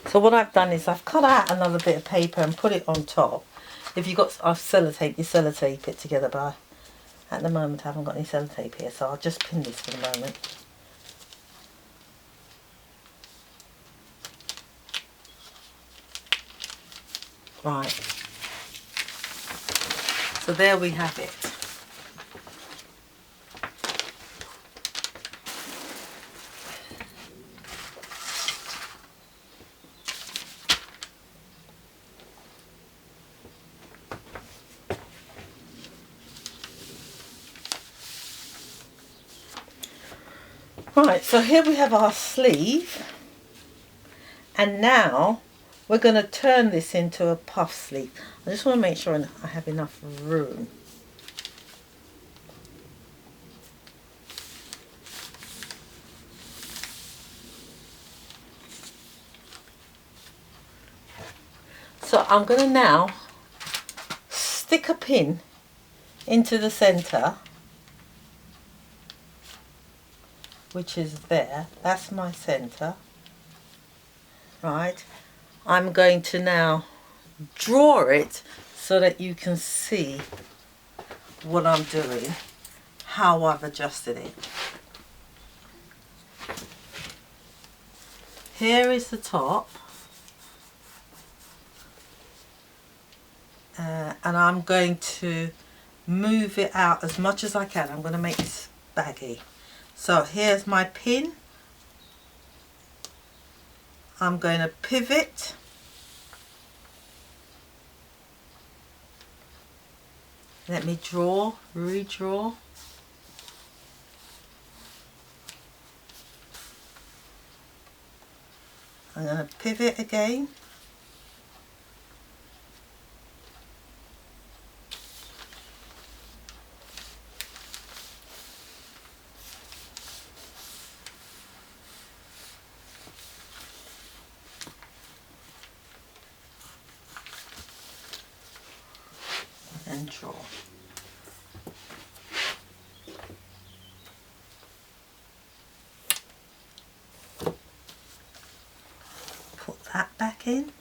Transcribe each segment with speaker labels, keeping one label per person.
Speaker 1: So what I've done is I've cut out another bit of paper and put it on top. If you've got sellotape, you sellotape it together, but at the moment I haven't got any sellotape here, so I'll just pin this for the moment. Right. So there we have it. Right, so here we have our sleeve, and now we're going to turn this into a puff sleeve. I just want to make sure I have enough room. So I'm going to now stick a pin into the center, which is there. That's my center. Right. I'm going to now draw it so that you can see what I'm doing, how I've adjusted it. Here is the top. And I'm going to move it out as much as I can. I'm going to make this baggy. So here's my pin. I'm going to pivot. Let me redraw. I'm going to pivot again. And draw. Put that back in.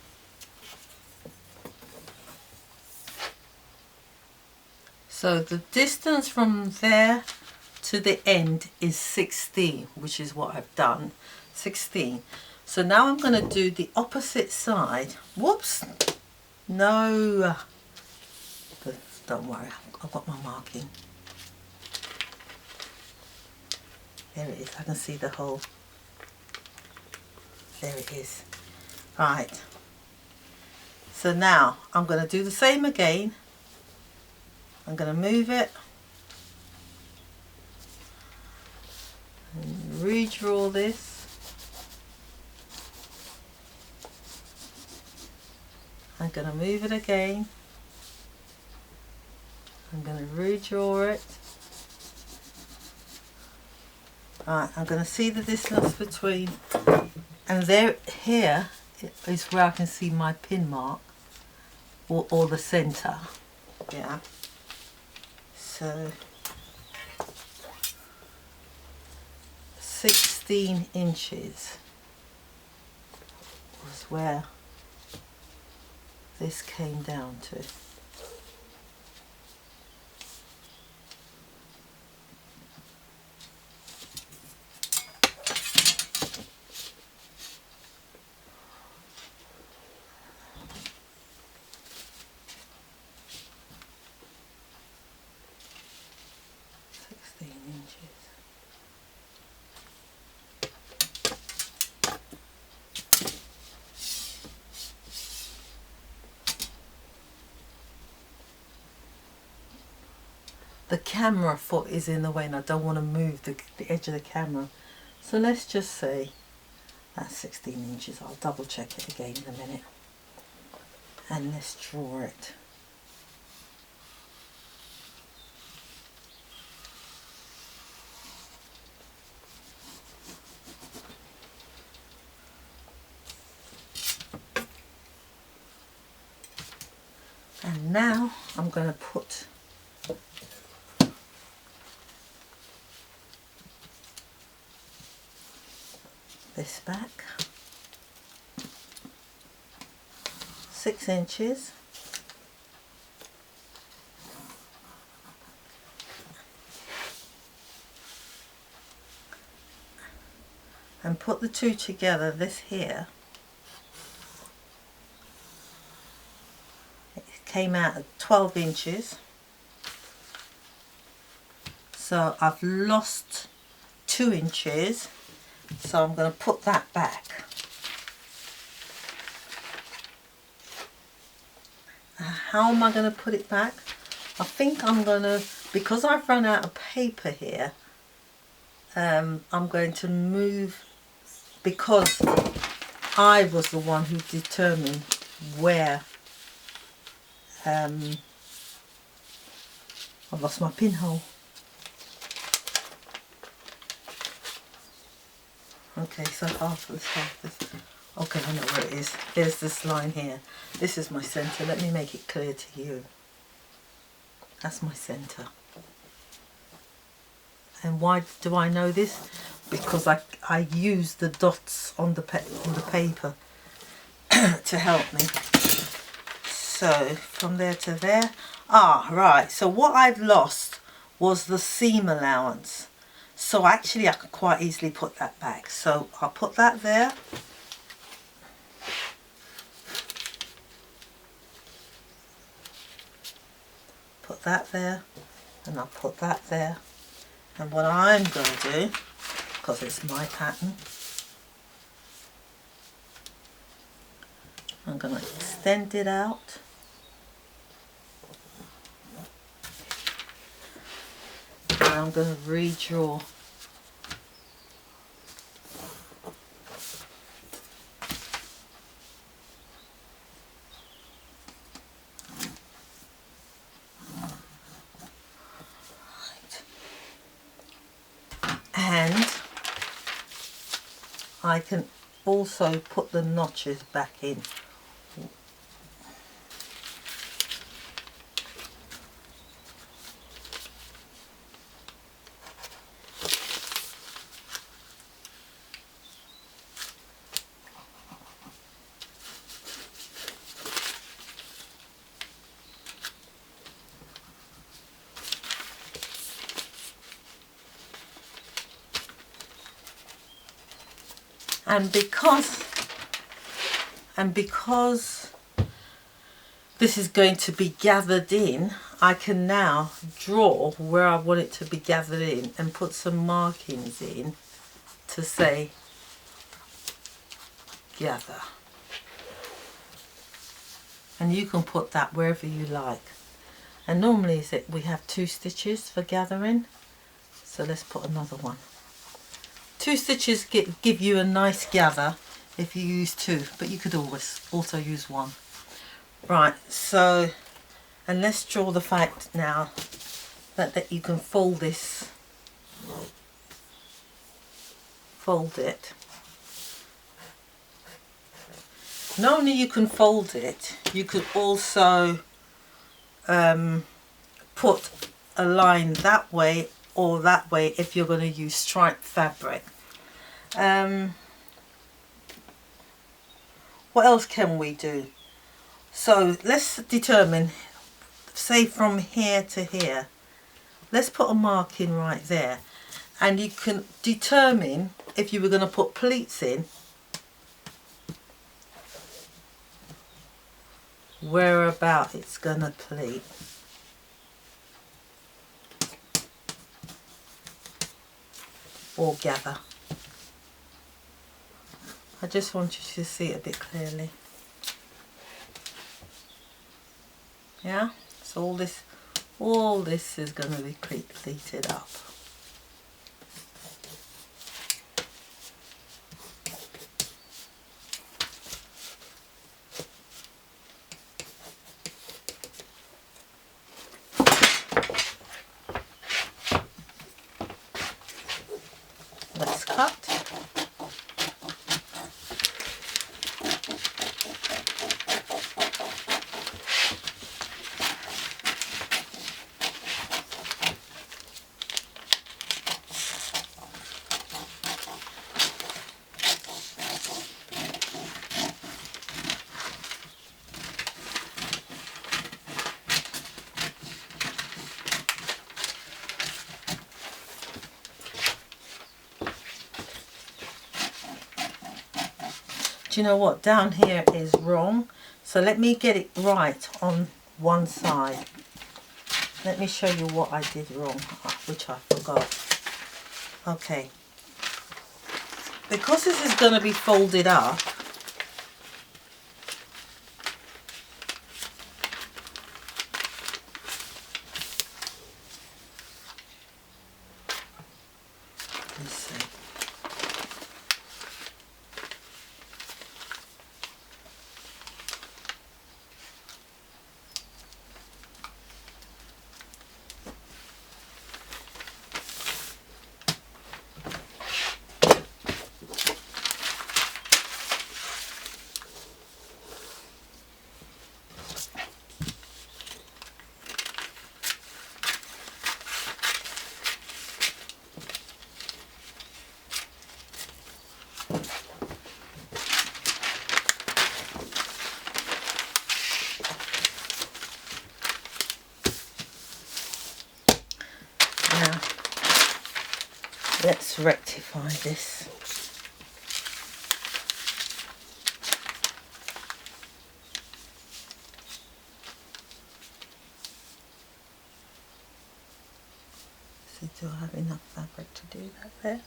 Speaker 1: So the distance from there to the end is 16, which is what I've done. 16. So now I'm going to do the opposite side. Whoops. No. But don't worry, I've got my marking. There it is. I can see the hole. There it is. Right. So now I'm going to do the same again. I'm going to move it. And redraw this. I'm going to move it again. I'm going to redraw it. Right, I'm going to see the distance between, and here is where I can see my pin mark, or the center. Yeah. So 16 inches was where this came down to. The camera foot is in the way and I don't want to move the edge of the camera. So let's just say that's 16 inches. I'll double check it again in a minute. And let's draw it. And now I'm going to put this back. 6 inches. And put the two together, this here, it came out at 12 inches. So I've lost 2 inches, so I'm going to put that back. How am I going to put it back? I think I'm going to, because I've run out of paper here, I'm going to move, because I was the one who determined where, I've lost my pinhole. Okay, so half this. Okay, I know where it is. There's this line here. This is my centre. Let me make it clear to you. That's my centre. And why do I know this? Because I use the dots on the paper to help me. So from there to there. Ah, right. So what I've lost was the seam allowance. So actually I could quite easily put that back. So I'll put that there. Put that there. And I'll put that there. And what I'm going to do, because it's my pattern, I'm going to extend it out. And I'm going to redraw. And I can also put the notches back in. And because this is going to be gathered in, I can now draw where I want it to be gathered in and put some markings in to say gather. And you can put that wherever you like. And normally we have 2 stitches for gathering, so let's put another one. 2 stitches give you a nice gather if you use 2, but you could always also use 1. Right, so, and let's draw the fact now that you can fold this, fold it. Not only you can fold it, you could also put a line that way or that way if you're going to use striped fabric. What else can we do? So let's determine, say from here to here, let's put a mark in right there, and you can determine if you were going to put pleats in, where about it's going to pleat. Or gather. I just want you to see it a bit clearly. Yeah, so all this is going to be pleated up. Let's cut. do you know what, down here is wrong, so let me get it right on one side. Let me show you what I did wrong, which I forgot. Okay, because this is going to be folded up, let's see. Now, let's rectify this. So do I have enough fabric to do that there?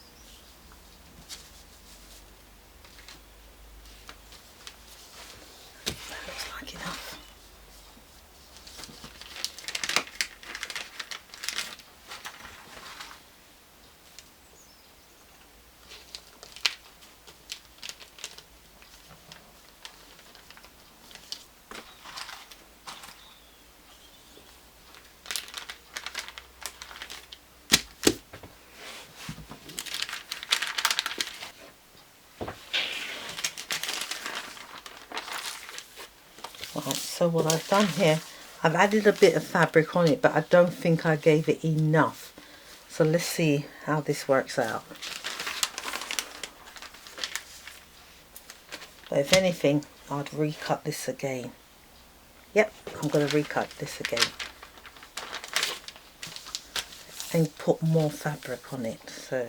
Speaker 1: That looks like enough. Right, so what I've done here, I've added a bit of fabric on it, but I don't think I gave it enough. So let's see how this works out. But if anything, I'd recut this again. Yep, I'm going to recut this again. And put more fabric on it, so.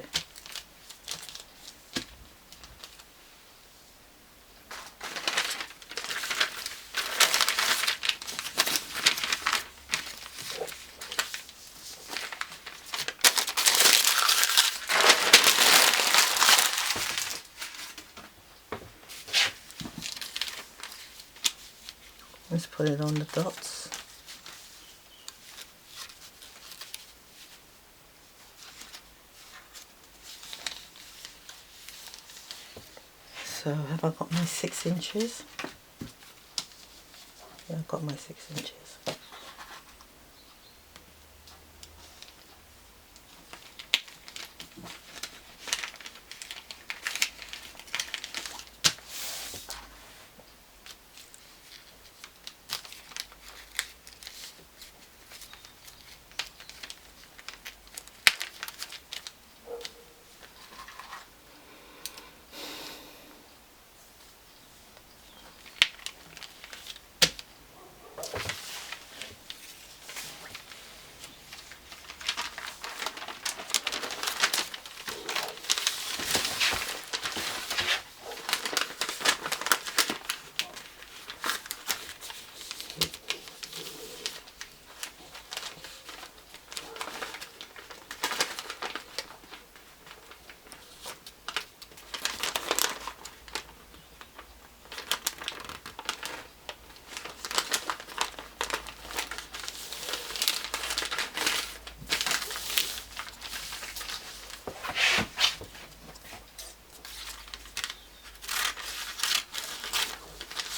Speaker 1: Let's put it on the dots. So have I got my 6 inches? Yeah, I've got my 6 inches.